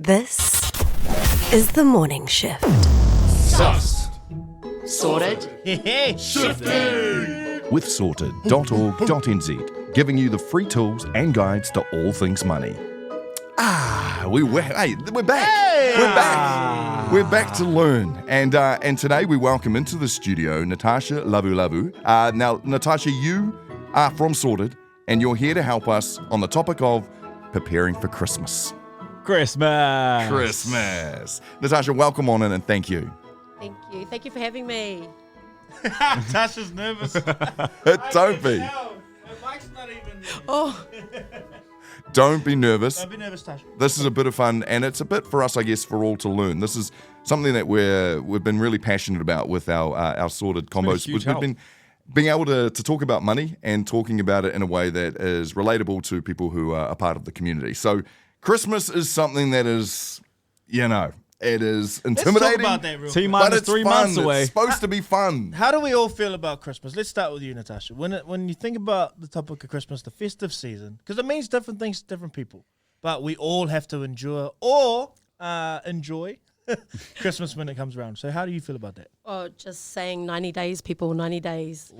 This is the morning shift. Sussed. Sorted. Shifting. With sorted.org.nz, giving you the free tools and guides to all things money. We're back. We're back to learn. And today we welcome into the studio Natasha Lavu. Now, Natasha, you are from Sorted, and you're here to help us on the topic of preparing for Christmas. Christmas. Natasha, welcome on in and thank you. Thank you. Thank you for having me. Tasha's nervous. Don't be. Her mic's not even. Oh, Don't be nervous. Don't be nervous, Tasha. This is a bit of fun, and it's a bit for us, I guess, for all to learn. This is something that we've been really passionate about with our Sorted combos. huge We've help. been being able to talk about money and talking about it in a way that is relatable to people who are a part of the community. So Christmas is something that is, it is intimidating. Let's talk about that real but quick. it's It's 3 months away. It's supposed to be fun. How do we all feel about Christmas? Let's start with you, Natasha. When you think about the topic of Christmas, the festive season, because it means different things to different people, but we all have to endure or enjoy Christmas when it comes around. So how do you feel about that? oh, just saying 90 days, people, 90 days.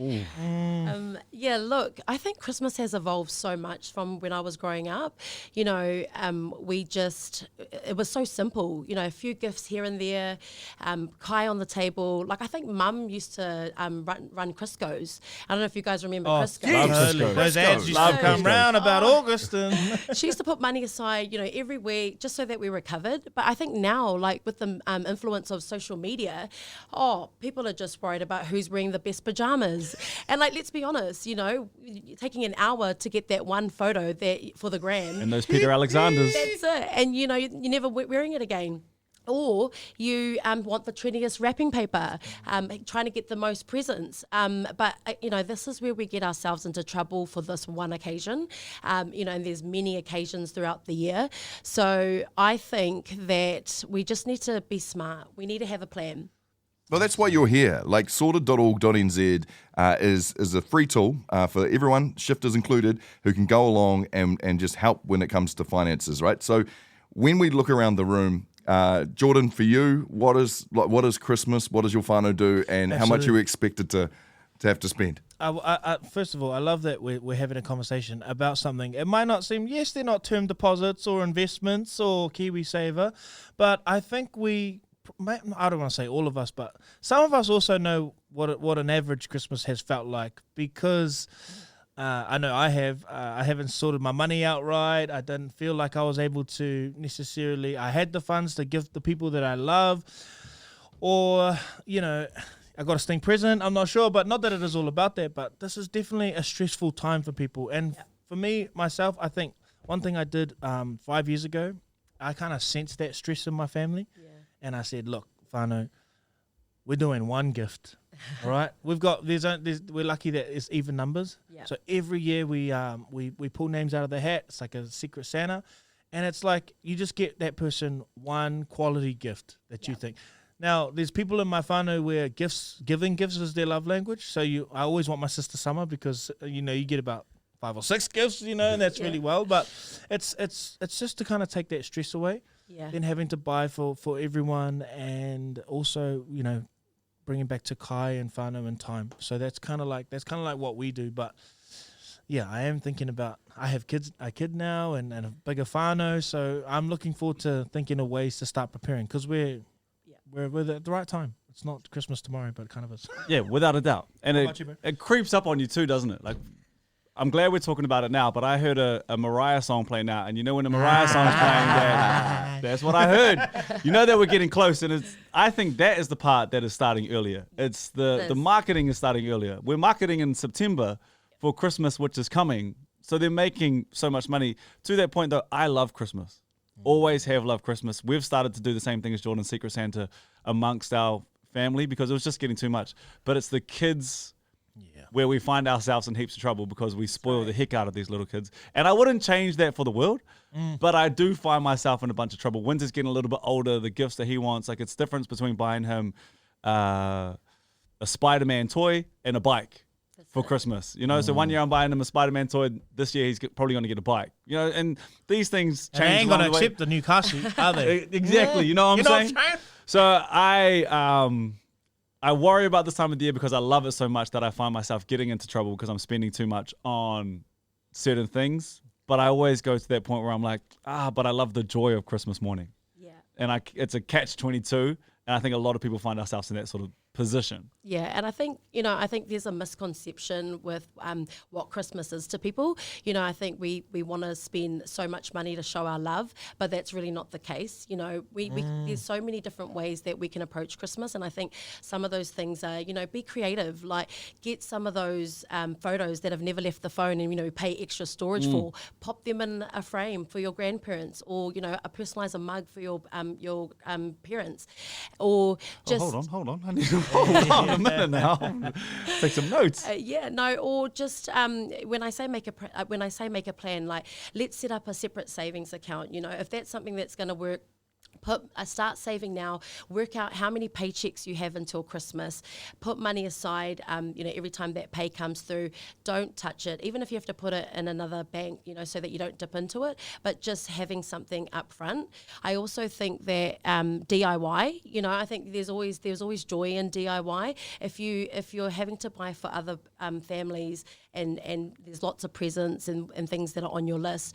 Look, I think Christmas has evolved so much from when I was growing up. It was so simple, a few gifts here and there, kai on the table. Like, I think Mum used to run Crisco's. I don't know if you guys remember Crisco's. yes. Totally. Those ads used Love to come Crisco's. round about August. And She used to put money aside, every week just so that we were covered. But I think now, like with the influence of social media, people are just worried about who's wearing the best pajamas. And like, let's be honest, taking an hour to get that one photo for the gram. And those Peter Alexanders. That's it. And you're never wearing it again. Or you want the trendiest wrapping paper, trying to get the most presents. But this is where we get ourselves into trouble for this one occasion. And there's many occasions throughout the year. So I think that we just need to be smart. We need to have a plan. Well, that's why you're here. Like, sorted.org.nz is a free tool for everyone, shifters included, who can go along and just help when it comes to finances, right? So when we look around the room, Jordan, for you, what is Christmas? What does your whānau do? And how much are you expected to have to spend? First of all, I love that we're having a conversation about something. It might not seem, yes, they're not term deposits or investments or KiwiSaver, but I think I don't want to say all of us, but some of us also know what an average Christmas has felt like, because I know I haven't sorted my money out right. I didn't feel like I was able to necessarily, I had the funds to give the people that I love, or, I got a sting present, I'm not sure, but not that it is all about that, but this is definitely a stressful time for people. And for me, myself, I think one thing I did 5 years ago, I kind of sensed that stress in my family. Yeah. And I said, look, whānau, we're doing one gift, all right? We're lucky that it's even numbers. Yeah. So every year we pull names out of the hat. It's like a secret Santa. And it's like you just get that person one quality gift that you think. Now, there's people in my whānau where giving gifts is their love language. So I always want my sister Summer, because, you get about 5 or 6 gifts, and that's really well. But it's just to kind of take that stress away. Yeah. Then having to buy for everyone, and also, bringing back to kai and whānau and time. So that's kind of like what we do. But yeah, I am thinking about, I have a kid now and a bigger whānau, so I'm looking forward to thinking of ways to start preparing, because we're at the right time. It's not Christmas tomorrow, but it kind of is. Yeah, without a doubt. And you, it creeps up on you too, doesn't it? Like, I'm glad we're talking about it now, but I heard a Mariah song play now, and when a Mariah song's playing, that's what I heard. That we're getting close, and I think that is the part that is starting earlier. It's the marketing is starting earlier. We're marketing in September for Christmas, which is coming, so they're making so much money. To that point, though, I love Christmas. Always have loved Christmas. We've started to do the same thing as Jordan's Secret Santa amongst our family, because it was just getting too much. But it's the kids where we find ourselves in heaps of trouble, because we spoil the heck out of these little kids. And I wouldn't change that for the world, but I do find myself in a bunch of trouble. Winter's getting a little bit older. The gifts that he wants, like, it's difference between buying him a Spider-Man toy and a bike. for Christmas. You know, so one year I'm buying him a Spider-Man toy. This year he's probably going to get a bike. You know, and these things change. And they ain't going to along the way. accept the new car seat, are they? Exactly. You know what I'm saying? So I worry about this time of the year because I love it so much that I find myself getting into trouble because I'm spending too much on certain things. But I always go to that point where I'm like, but I love the joy of Christmas morning. Yeah. And it's a catch-22. And I think a lot of people find ourselves in that sort of position. Yeah, and I think there's a misconception with what Christmas is to people. You know, I think we want to spend so much money to show our love, but that's really not the case. You know, we there's so many different ways that we can approach Christmas, and I think some of those things are, you know, be creative, like get some of those photos that have never left the phone and, you know, pay extra storage for, pop them in a frame for your grandparents, or, you know, personalize a mug for your parents, or just Hold on. I need to hold on a minute now. Take some notes. Or just when I say make a plan, like let's set up a separate savings account. You know, if that's something that's going to work, start saving now. Work out how many paychecks you have until Christmas. Put money aside. You know, every time that pay comes through, don't touch it. Even if you have to put it in another bank, you know, so that you don't dip into it. But just having something up front. I also think that DIY. You know, I think there's always joy in DIY. If you're having to buy for other families and there's lots of presents and things that are on your list,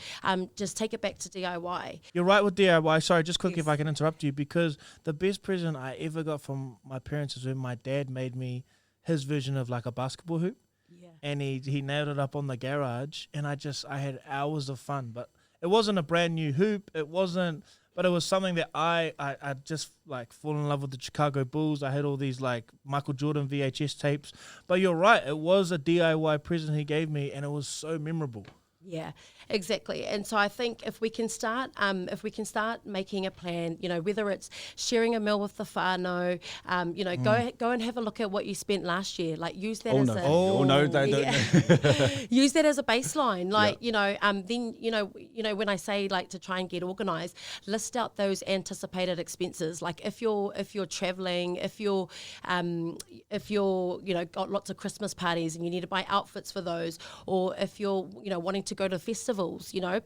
just take it back to DIY. You're right with DIY. Sorry, just quickly if I can interrupt you, because the best present I ever got from my parents is when my dad made me his version of like a basketball hoop. Yeah. And he nailed it up on the garage, and I had hours of fun. But it wasn't a brand new hoop. It wasn't, but it was something that I just like fall in love with the Chicago Bulls. I had all these like Michael Jordan VHS tapes. But you're right, it was a DIY present he gave me, and it was so memorable. Yeah, exactly. And so I think if we can start making a plan, you know, whether it's sharing a meal with the whānau, you know, go and have a look at what you spent last year. Like use that use that as a baseline. Like, you know, then you know when I say like to try and get organized, list out those anticipated expenses. Like if you're traveling, if you're you know got lots of Christmas parties and you need to buy outfits for those, or if you're, you know, wanting to go to festivals, you know,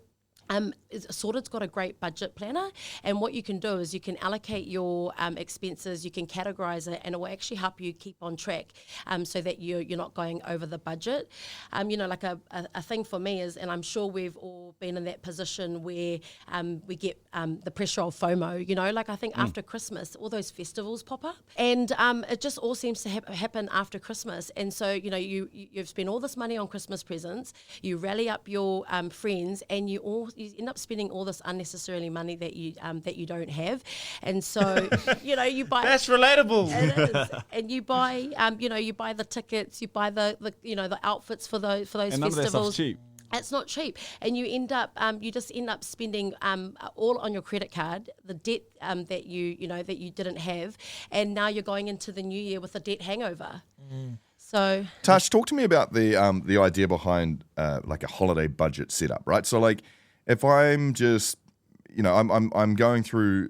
Sorted's got a great budget planner, and what you can do is you can allocate your expenses, you can categorize it, and it will actually help you keep on track, so that you're not going over the budget. You know, like a thing for me is, and I'm sure we've all been in that position where we get the pressure of FOMO, you know, like I think after Christmas, all those festivals pop up, and it just all seems to happen after Christmas. And so, you know, you've spent all this money on Christmas presents, you rally up your friends, and you end up spending all this unnecessarily money that you don't have. And so, you know, you buy That's relatable. It is. And you buy you know, you buy the tickets, you buy the you know, the outfits for those And none of that festivals. stuff's cheap. It's not cheap, and you end up spending all on your credit card, the debt that you didn't have, and now you're going into the new year with a debt hangover. So, Tash, talk to me about the idea behind like a holiday budget setup, right? So like, if I'm just, you know, I'm going through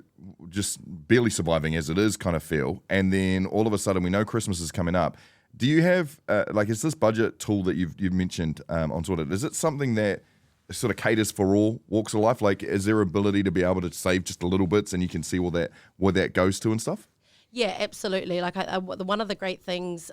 just barely surviving as it is kind of feel, and then all of a sudden we know Christmas is coming up. Do you have like, is this budget tool that you've mentioned on Sorted, is it something that sort of caters for all walks of life? Like, is there ability to be able to save just a little bits and you can see where that goes to and stuff? yeah, absolutely. Like one of the great things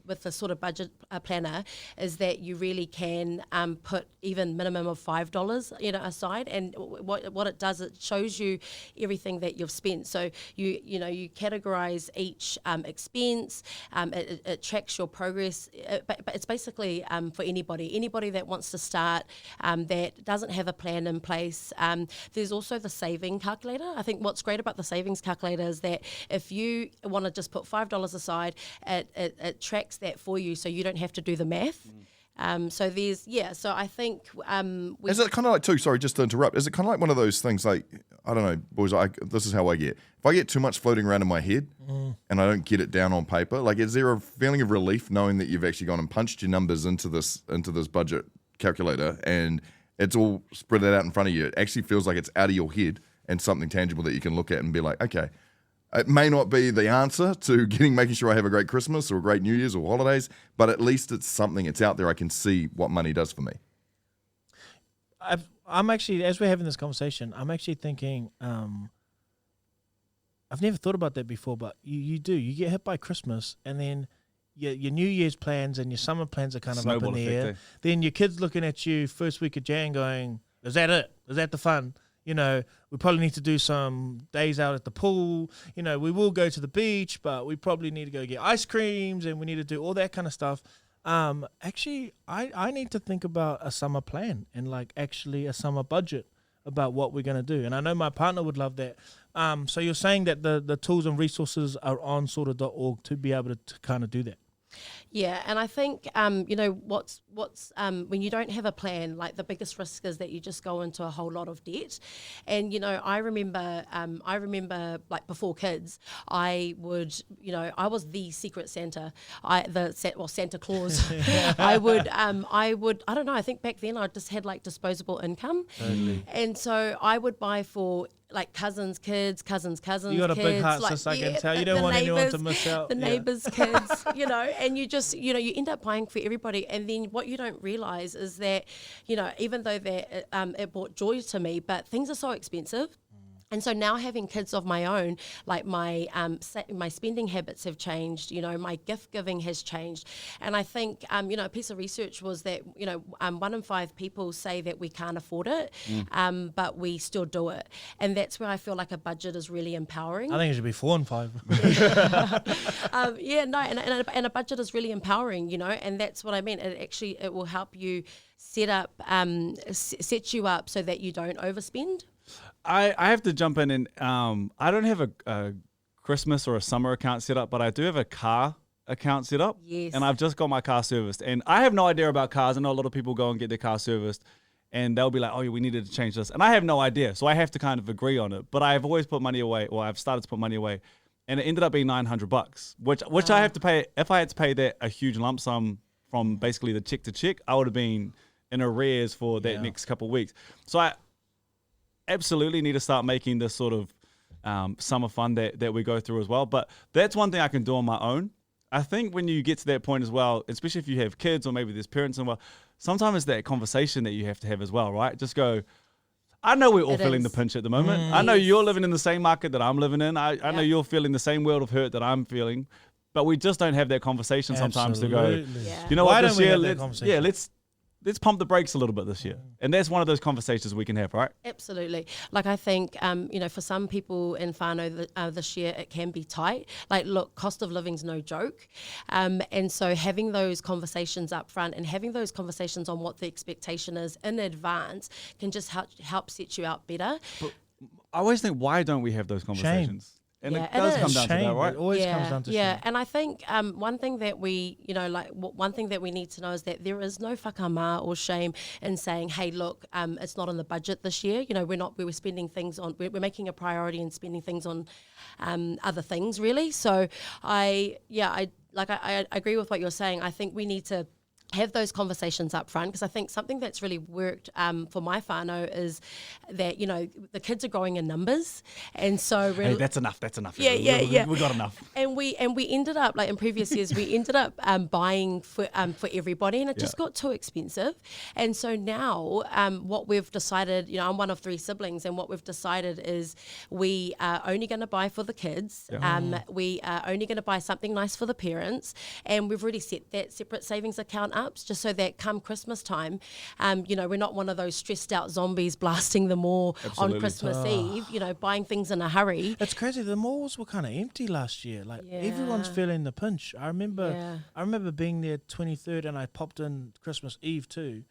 with the sort of budget planner is that you really can put even minimum of $5, you know, aside. And what it does, it shows you everything that you've spent. So you categorize each expense. It tracks your progress. But it's basically for anybody that wants to start that doesn't have a plan in place. There's also the saving calculator. I think what's great about the savings calculator is that if you want to just put $5 aside, it tracks that for you, so you don't have to do the math. So I think is it kind of like too? Sorry, just to interrupt. Is it kind of like one of those things? Like, I don't know, boys. This is how I get. If I get too much floating around in my head and I don't get it down on paper, like, is there a feeling of relief knowing that you've actually gone and punched your numbers into this budget calculator and it's all spread out in front of you? It actually feels like it's out of your head and something tangible that you can look at and be like, okay, It may not be the answer to making sure I have a great Christmas or a great New Year's or holidays, but at least it's something. It's out there. I can see what money does for me. I'm actually, as we're having this conversation, I'm actually thinking, I've never thought about that before, but you do. You get hit by Christmas, and then your New Year's plans and your summer plans are kind of Snowball up in the effect, air. eh? Then your kid's looking at you first week of Jan going, is that it? Is that the fun? You know, we probably need to do some days out at the pool. You know, we will go to the beach, but we probably need to go get ice creams, and we need to do all that kind of stuff. Actually, I need to think about a summer plan and like actually a summer budget about what we're going to do. And I know my partner would love that. So you're saying that the tools and resources are on sorta.org to be able to kind of do that. Yeah, and I think what's when you don't have a plan, like the biggest risk is that you just go into a whole lot of debt. And I remember like before kids, I was the secret Santa, Santa Claus. I don't know. I think back then I just had like disposable income, and so I would buy for like cousins' kids. You got a kids, big heart, like, sis, I can tell. You don't want anyone to miss out. The neighbours' kids, and you just, you end up buying for everybody. And then what you don't realise is that, even though that it brought joy to me, but things are so expensive. And so now having kids of my own, like my spending habits have changed, my gift giving has changed. And I think, a piece of research was that, 1 in 5 people say that we can't afford it, but we still do it. And that's where I feel like a budget is really empowering. I think it should be 4 and 5. And a budget is really empowering, and that's what I mean. It will help you set you up so that you don't overspend. I have to jump in and I don't have a Christmas or a summer account set up, but I do have a car account set up. Yes. And I've just got my car serviced. And I have no idea about cars. I know a lot of people go and get their car serviced and they'll be like, oh, yeah, we needed to change this. And I have no idea. So I have to kind of agree on it. But I've always put money away, or I've started to put money away. And it ended up being $900, which I have to pay. If I had to pay that a huge lump sum from basically the check to check, I would have been in arrears for that next couple of weeks. So I absolutely need to start making this sort of summer fun that we go through as well. But that's one thing I can do on my own. I think when you get to that point as well, especially if you have kids or maybe there's parents involved, sometimes it's that conversation that you have to have as well, right? Just go, I know we're all feeling the pinch at the moment. I know you're living in the same market that I'm living in. I know you're feeling the same world of hurt that I'm feeling. But we just don't have that conversation sometimes to go, you know Why what, don't this we year, have that conversation? let's pump the brakes a little bit this year. And that's one of those conversations we can have, right? Absolutely. Like I think, for some people in whānau this year, it can be tight. Like, look, cost of living's no joke. And so having those conversations up front and having those conversations on what the expectation is in advance can just help set you out better. But I always think, why don't we have those conversations? And Yeah, it does it come is. down to that, right? It always comes down to shame. And I think one thing that we need to know is that there is no whakama or shame in saying, hey, look, it's not on the budget this year. We're spending things on, we're making a priority and spending things on other things, really. So I agree with what you're saying. I think we need to have those conversations up front, because I think something that's really worked for my whānau is that, the kids are growing in numbers. And so Hey, that's enough. Yeah. We got enough. And we ended up, like in previous years, we ended up buying for everybody, and it just got too expensive. And so now what we've decided, I'm one of 3 siblings, and what we've decided is we are only going to buy for the kids. We are only going to buy something nice for the parents. And we've already set that separate savings account up just so that come Christmas time, we're not one of those stressed out zombies blasting the mall on Christmas Eve, buying things in a hurry. It's crazy. The malls were kind of empty last year. Like everyone's feeling the pinch. I remember being there 23rd, and I popped in Christmas Eve too.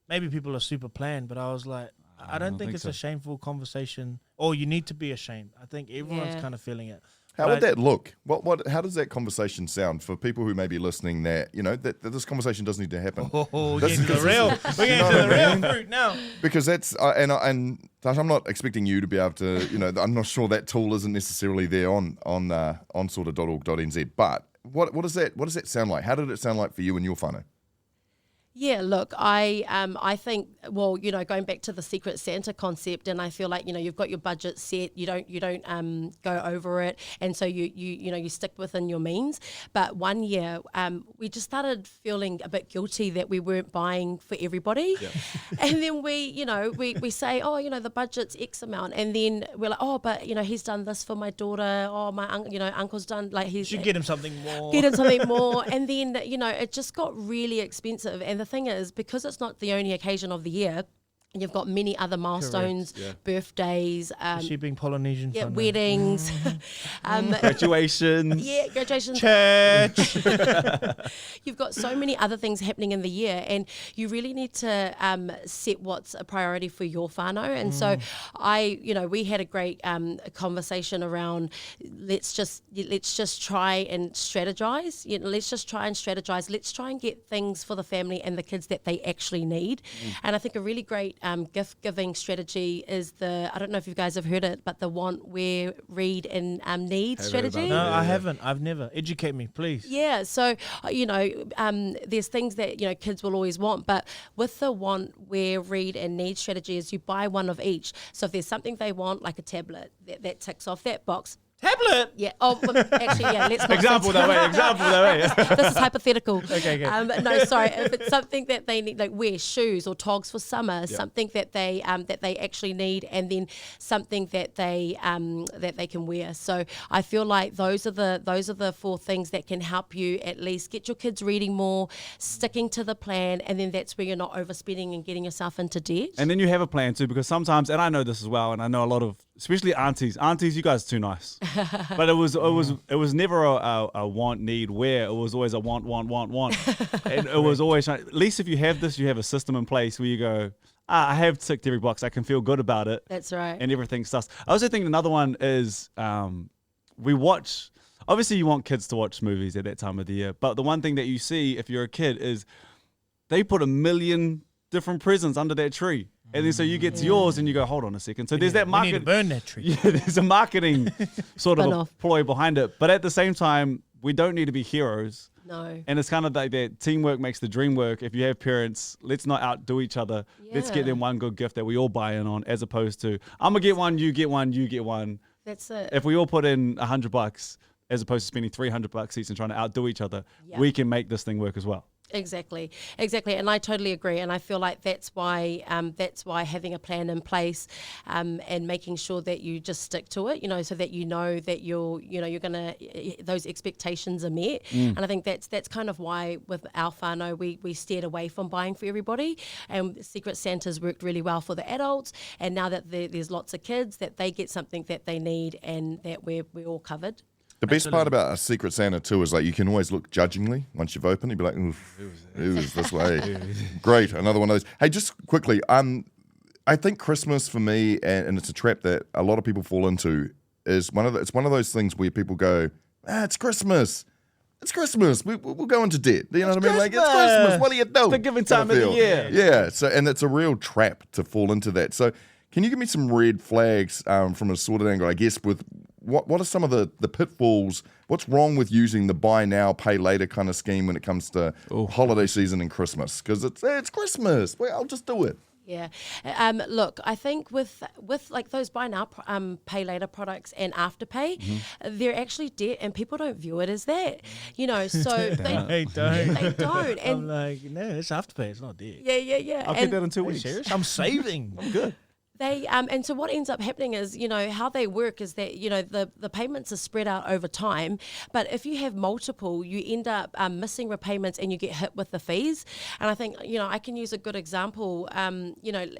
Maybe people are super planned, but I was like, I don't think it's a shameful conversation, or you need to be ashamed. I think everyone's kind of feeling it. How would that look? How does that conversation sound for people who may be listening that, that this conversation does need to happen? We're getting to the real fruit now. Because that's, and Tash, I'm not expecting you to be able to, I'm not sure that tool isn't necessarily there on sorta.org.nz, but what does that sound like? How did it sound like for you and your whānau? Yeah, look, I think, well, going back to the Secret Santa concept, and I feel like you've got your budget set, you don't go over it, and so you stick within your means. But one year, we just started feeling a bit guilty that we weren't buying for everybody, and then we say, oh, the budget's X amount, and then we're like, oh, but he's done this for my daughter, oh, my uncle's done, like he's Should get him something more. Get him something more, and then it just got really expensive. And the thing is, because it's not the only occasion of the year, and you've got many other milestones, birthdays, Shipping Polynesian fun. weddings, Graduations. graduations, Church. You've got so many other things happening in the year, and you really need to set what's a priority for your whānau. And so we had a great conversation around let's just try and strategize. Let's just try and strategize. Let's try and get things for the family and the kids that they actually need. And I think a really great gift giving strategy is I don't know if you guys have heard it, but the want, wear, read, and need strategy. No, I haven't. I've never. Educate me, please. Yeah, so there's things that kids will always want, but with the want, wear, read, and need strategy is you buy one of each. So if there's something they want, like a tablet, that ticks off that box. Tablet. Yeah. Oh, well, actually, yeah. Let's not. Example that way. This is hypothetical. Okay. No, sorry. If it's something that they need, like wear shoes or togs for summer, something that they actually need, and then something that they can wear. So I feel like those are the four things that can help you at least get your kids reading more, sticking to the plan, and then that's where you're not overspending and getting yourself into debt. And then you have a plan too, because sometimes, and I know this as well, and I know a lot of, especially aunties, you guys are too nice. But it was never a want, need, wear. It was always a want. And it was always, at least if you have this, you have a system in place where you go, I have ticked every box. I can feel good about it. That's right. And everything stuff. I also think another one is we watch, obviously you want kids to watch movies at that time of the year, but the one thing that you see if you're a kid is they put 1 million different presents under that tree. And then so you get to yours and you go, hold on a second. So there's that We need market. to burn that tree. Yeah, there's a marketing sort of Spin-off. ploy behind it. But at the same time, we don't need to be heroes. No. And it's kind of like that teamwork makes the dream work. If you have parents, let's not outdo each other. Let's get Yeah. them one good gift that we all buy in on, as opposed to, I'm going to get one, you get one, you get one. That's it. If we all put in $100 as opposed to spending $300 each and trying to outdo each other, we can make this thing work as well. Exactly, and I totally agree. And I feel like that's why having a plan in place and making sure that you just stick to it, so that that you're gonna those expectations are met. And I think that's kind of why with our whānau we steered away from buying for everybody. And Secret Santa's worked really well for the adults. And now that there's lots of kids, that they get something that they need, and that we're all covered. The best part about a Secret Santa too is like you can always look judgingly once you've opened. You'd be like, "Oof, who is this way?" Great, another one of those. Hey, just quickly, I think Christmas for me, and it's a trap that a lot of people fall into, is it's one of those things where people go, it's Christmas. It's Christmas. We'll go into debt. You know what I mean? Like, it's Christmas. What do you do? It's the giving time of the year. Yeah. So, and it's a real trap to fall into that. So, can you give me some red flags from a sort of angle, I guess, with what are some of the pitfalls? What's wrong with using the buy now, pay later kind of scheme when it comes to holiday season and Christmas? Because it's Christmas. Well, I'll just do it. Yeah. Look, I think with like those buy now, pay later products and Afterpay, they're actually debt, and people don't view it as that. So They don't. they don't. I'm And like, no, it's Afterpay. It's not debt. yeah. I'll get that in 2 weeks. Serious? I'm saving. I'm good. They and so what ends up happening is, how they work is that, the payments are spread out over time. But if you have multiple, you end up missing repayments and you get hit with the fees. And I think, I can use a good example.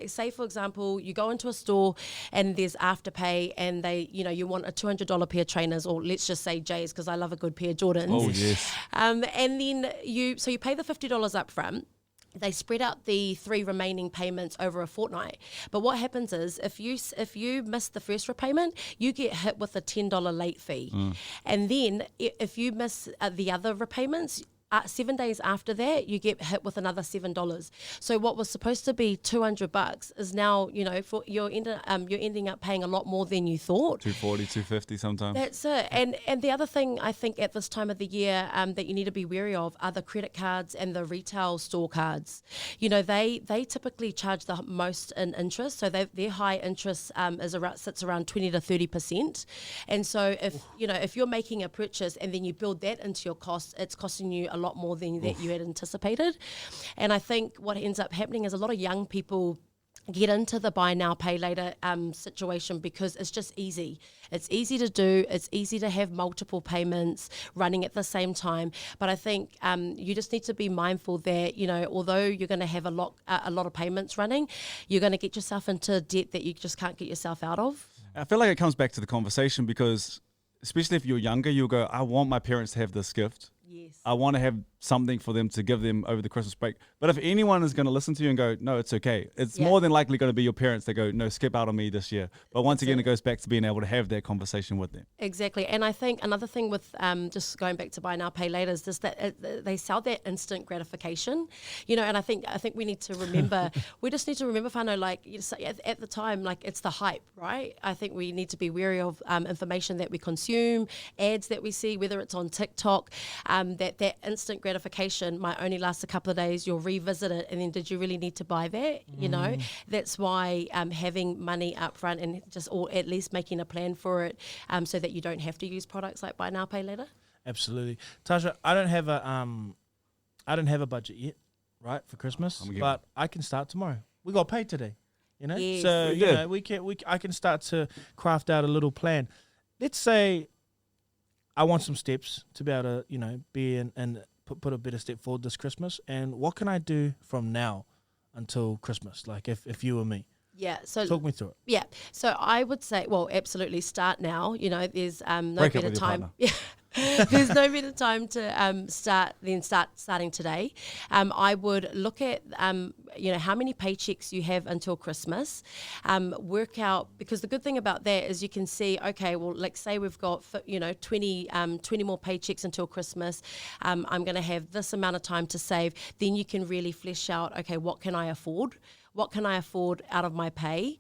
Say, for example, you go into a store and there's Afterpay, and they, you want a $200 pair of trainers, or let's just say J's, because I love a good pair of Jordans. Oh, yes. And then you pay the $50 up front. They spread out the 3 remaining payments over a fortnight. But what happens is if you miss the first repayment, you get hit with a $10 late fee. And then if you miss the other repayments, 7 days after that, you get hit with another $7. So what was supposed to be $200 is now, for you're ending up paying a lot more than you thought. 240, 250 sometimes. That's it. And the other thing I think at this time of the year that you need to be wary of are the credit cards and the retail store cards. They typically charge the most in interest, so their high interest sits around 20 to 30%. And so if you're making a purchase and then you build that into your cost, it's costing you a lot more than that you had anticipated. And I think what ends up happening is a lot of young people get into the buy now, pay later situation because it's just easy. It's easy to do. It's easy to have multiple payments running at the same time. But I think you just need to be mindful that, although you're going to have a lot of payments running, you're going to get yourself into debt that you just can't get yourself out of. I feel like it comes back to the conversation because especially if you're younger, you'll go, I want my parents to have this gift. Yes. I want to have something for them to give them over the Christmas break. But if anyone is going to listen to you and go, no, it's okay, it's more than likely going to be your parents that go, no, skip out on me this year. But once again, it goes back to being able to have that conversation with them. Exactly. And I think another thing with just going back to buy now, pay later is just that they sell that instant gratification, and I think we need to remember, we just need to remember, Whānau, like at the time, like it's the hype, right? I think we need to be wary of information that we consume, ads that we see, whether it's on TikTok, that instant gratification might only last a couple of days. You'll revisit it, and then did you really need to buy that? That's why having money up front and or at least making a plan for it, so that you don't have to use products like buy now, pay later. Absolutely, Tasha. I don't have a budget yet, right, for Christmas, but I can start tomorrow. We got paid today, Yes. So I can start to craft out a little plan. Let's say I want some steps to be able to, be in and put a better step forward this Christmas. And what can I do from now until Christmas? Like if you were me. Yeah. So talk me through it. Yeah. So I would say, well, absolutely start now. There's no Break up better with your time. partner. Yeah. There's no better time to starting today. I would look at how many paychecks you have until Christmas. Work out, because the good thing about that is you can see, okay, well, let's say we've got 20 more paychecks until Christmas. I'm going to have this amount of time to save. Then you can really flesh out, okay, what can I afford? What can I afford out of my pay?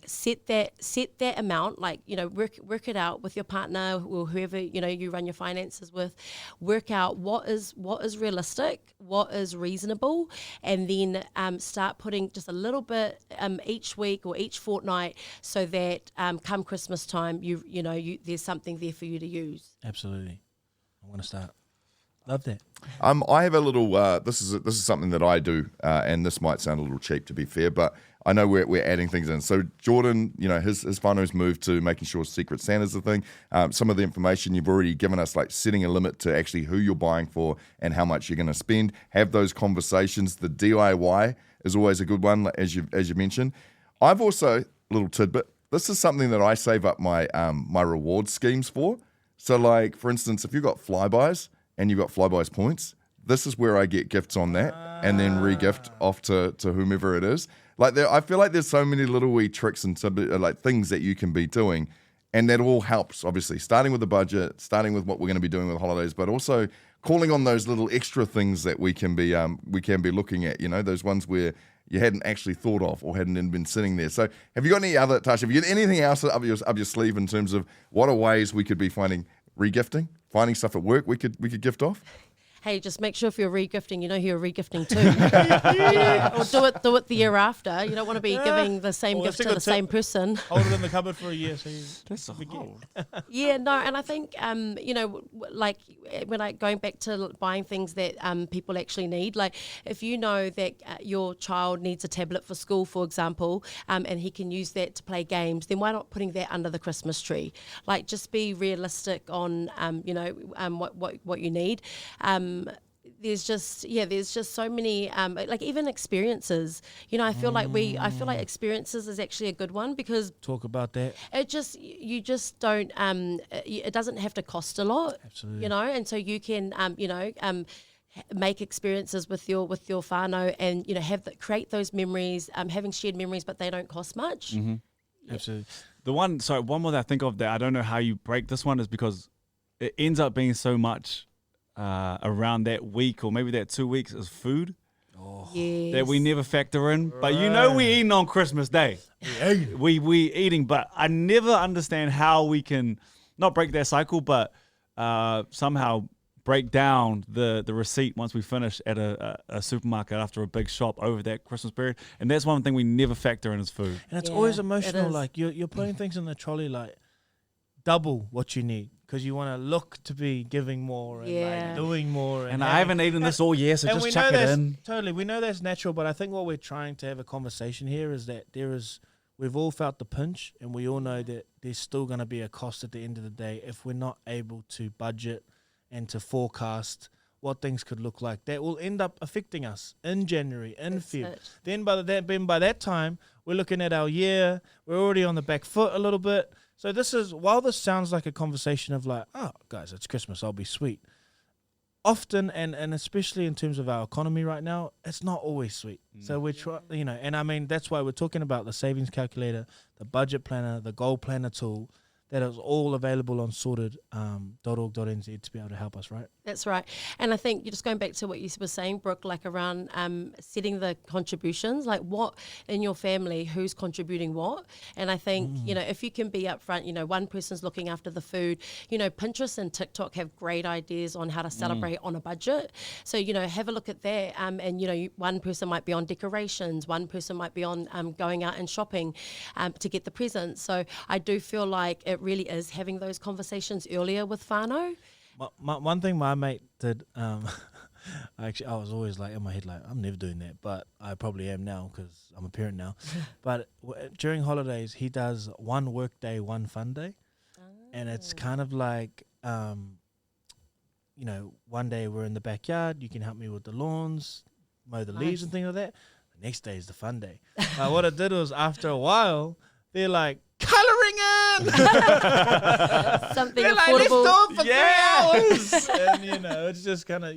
Set that amount, work it out with your partner or whoever you run your finances with. Work out what is realistic, what is reasonable, and then start putting just a little bit each week or each fortnight, so that come Christmas time, there's something there for you to use. Absolutely, I want to start. Love that. I have a little. This is something that I do, and this might sound a little cheap, to be fair, but I know we're adding things in. So Jordan, his whānau's moved to making sure Secret Santa's a thing. Some of the information you've already given us, like setting a limit to actually who you're buying for and how much you're going to spend. Have those conversations. The DIY is always a good one, as you mentioned. I've also, little tidbit. This is something that I save up my my reward schemes for. So, like for instance, if you've got Flybys and you've got Flybys points, this is where I get gifts on that and then re-gift off to whomever it is. I feel like there's so many little wee tricks and like things that you can be doing, and that all helps, obviously, starting with the budget, starting with what we're going to be doing with holidays, but also calling on those little extra things that we can be looking at, those ones where you hadn't actually thought of or hadn't been sitting there. So have you got any other, Tasha, have you got anything else up your sleeve in terms of what are ways we could be finding re-gifting, finding stuff at work we could gift off? Hey, just make sure if you're re-gifting, who you're re-gifting to. Or do it the year after. You don't want to be giving the same gift to the same person. Hold it in the cupboard for a year. So That's so hard. Yeah, no, and I think, like when going back to buying things that people actually need, like if you know that your child needs a tablet for school, for example, and he can use that to play games, then why not putting that under the Christmas tree? Like, just be realistic on, what you need. There's just so many like even experiences. I feel like experiences is actually a good one, because talk about that. You just don't it doesn't have to cost a lot. Absolutely. And so you can make experiences with your whānau and create those memories, having shared memories, but they don't cost much. Mm-hmm. Yeah. Absolutely. One more that I think of that I don't know how you break this one is because it ends up being so much around that week or maybe that 2 weeks is food. Yes. That we never factor in. But you know we eating on Christmas Day. We eating, but I never understand how we can not break that cycle, but somehow break down the receipt once we finish at a supermarket after a big shop over that Christmas period. And that's one thing we never factor in is food. And it's Yeah, always it emotional. is. Like you're putting things in the trolley like double what you need because you want to look to be giving more and Yeah. like doing more. And I haven't eaten this all year, so and just we chuck know it that's in. totally. We know that's natural, but I think what we're trying to have a conversation here is that we've all felt the pinch, and we all know that there's still going to be a cost at the end of the day if we're not able to budget and to forecast what things could look like. That will end up affecting us in January, in That's Feb. it. Then by that time, we're looking at our year. We're already on the back foot a little bit. So while this sounds like a conversation of like, oh, guys, it's Christmas, I'll be sweet. Often, and especially in terms of our economy right now, it's not always sweet. So we're and I mean, that's why we're talking about the savings calculator, the budget planner, the goal planner tool, that is all available on sorted.org.nz to be able to help us, right? That's right. And I think you're just going back to what you were saying, Brooke, like around setting the contributions, like what in your family, who's contributing what. And I think, if you can be upfront, one person's looking after the food, Pinterest and TikTok have great ideas on how to celebrate on a budget. So, have a look at that. One person might be on decorations, one person might be on going out and shopping to get the presents. So I do feel like it really is having those conversations earlier with whānau. One thing my mate did, I was always like in my head, like, I'm never doing that, but I probably am now because I'm a parent now. But during holidays, he does one work day, one fun day. And it's kind of like, one day we're in the backyard, you can help me with the lawns, mow the leaves and things like that. The next day is the fun day. What it did was after a while, they're like, colouring in! Something They're like, let's do affordable. it for 3 hours. And it's just kind of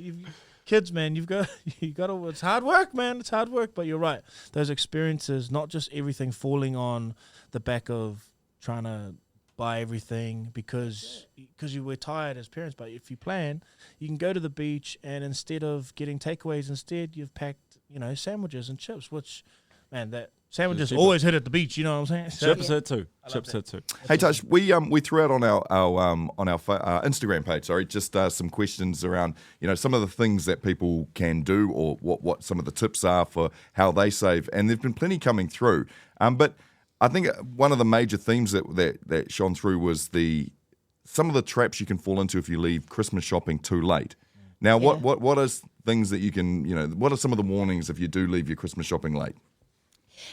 kids, man. You got to. It's hard work, man. It's hard work. But you're right. Those experiences, not just everything falling on the back of trying to buy everything because you were tired as parents. But if you plan, you can go to the beach and instead of getting takeaways, instead you've packed sandwiches and chips. Which, man, that. Sandwiches always hit at the beach, you know what I'm saying? Chips hit too. Chips hit too. Hey, Touch, we threw out on our Instagram page, just some questions around, some of the things that people can do or what some of the tips are for how they save. And there've been plenty coming through. But I think one of the major themes that shone through was some of the traps you can fall into if you leave Christmas shopping too late. Now, what are things that you can, what are some of the warnings if you do leave your Christmas shopping late?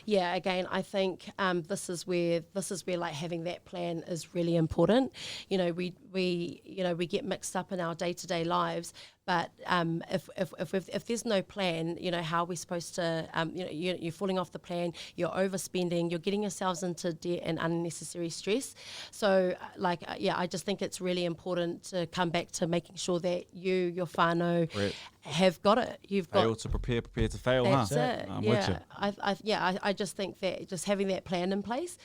Yeah, again, I think this is where like having that plan is really important. We get mixed up in our day-to-day lives, but if there's no plan, how are we supposed to? You're falling off the plan. You're overspending. You're getting yourselves into debt and unnecessary stress. So, I just think it's really important to come back to making sure that your whānau have got it. You've got Fail to prepare to fail. That's huh? it. I'm with you. I just think that just having that plan in place,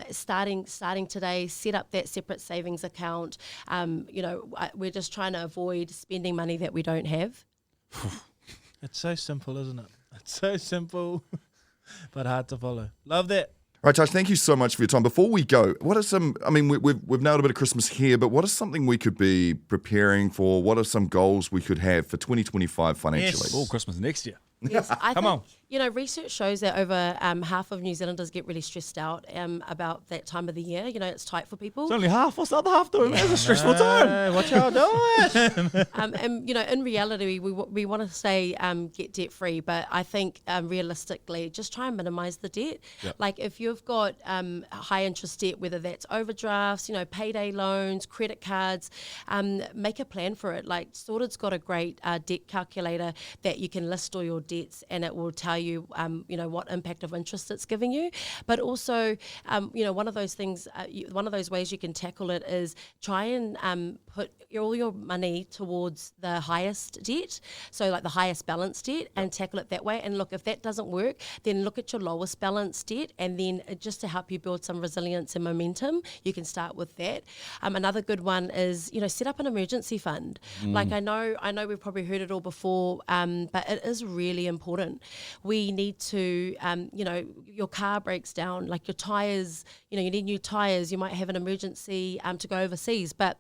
starting today, set up that separate savings account. We're just trying to avoid spending money that we don't have. It's so simple, isn't it? It's so simple, but hard to follow. Love that. Right, Josh, thank you so much for your time. Before we go, what are some, we've nailed a bit of Christmas here, but what is something we could be preparing for? What are some goals we could have for 2025 financially? Yes. Oh, Christmas next year. Yes, I Come on. research shows that over half of New Zealanders get really stressed out about that time of the year. It's tight for people. It's only half. What's the other half doing? It's a stressful time. What y'all doing? And in reality, we want to say get debt free, but I think realistically, just try and minimize the debt. Yep. Like if you've got high interest debt, whether that's overdrafts, payday loans, credit cards, make a plan for it. Like Sorted's got a great debt calculator that you can list all your debts, and it will tell you, what impact of interest it's giving you. But also, one of those things, one of those ways you can tackle it is try and put all your money towards the highest debt, so like the highest balance debt, and tackle it that way. And look, if that doesn't work, then look at your lowest balance debt, and then just to help you build some resilience and momentum, you can start with that. Another good one is, set up an emergency fund. Like I know we've probably heard it all before, but it is really important. We need to, your car breaks down, like your tires, you need new tires, you might have an emergency to go overseas, but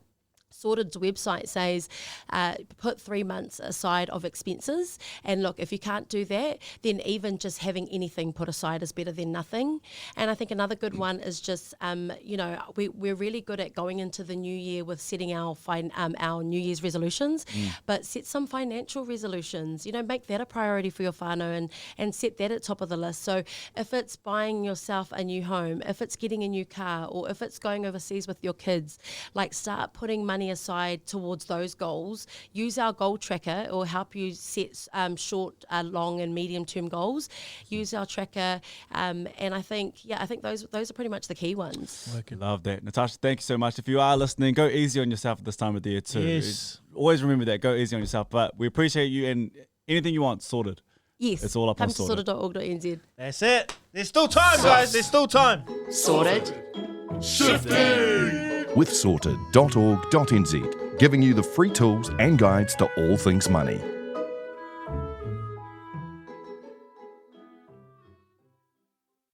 Sorted's website says put 3 months aside of expenses, and look, if you can't do that, then even just having anything put aside is better than nothing. And I think another good one is just we're really good at going into the new year with setting our New Year's resolutions, but set some financial resolutions. Make that a priority for your whānau and set that at top of the list. So if it's buying yourself a new home, if it's getting a new car, or if it's going overseas with your kids, like start putting money aside towards those goals. Use our goal tracker, or help you set short, long and medium term goals. Use our tracker, and I think those are pretty much the key ones. Love that. Natasha, thank you so much. If you are listening, go easy on yourself at this time of the year too. Yes. Always remember that, go easy on yourself, but we appreciate you, and anything you want, sorted. Yes. It's all up on Sorted. Come to sorted.org.nz. That's it. There's still time, guys. There's still time. Sorted. With sorted.org.nz, giving you the free tools and guides to all things money.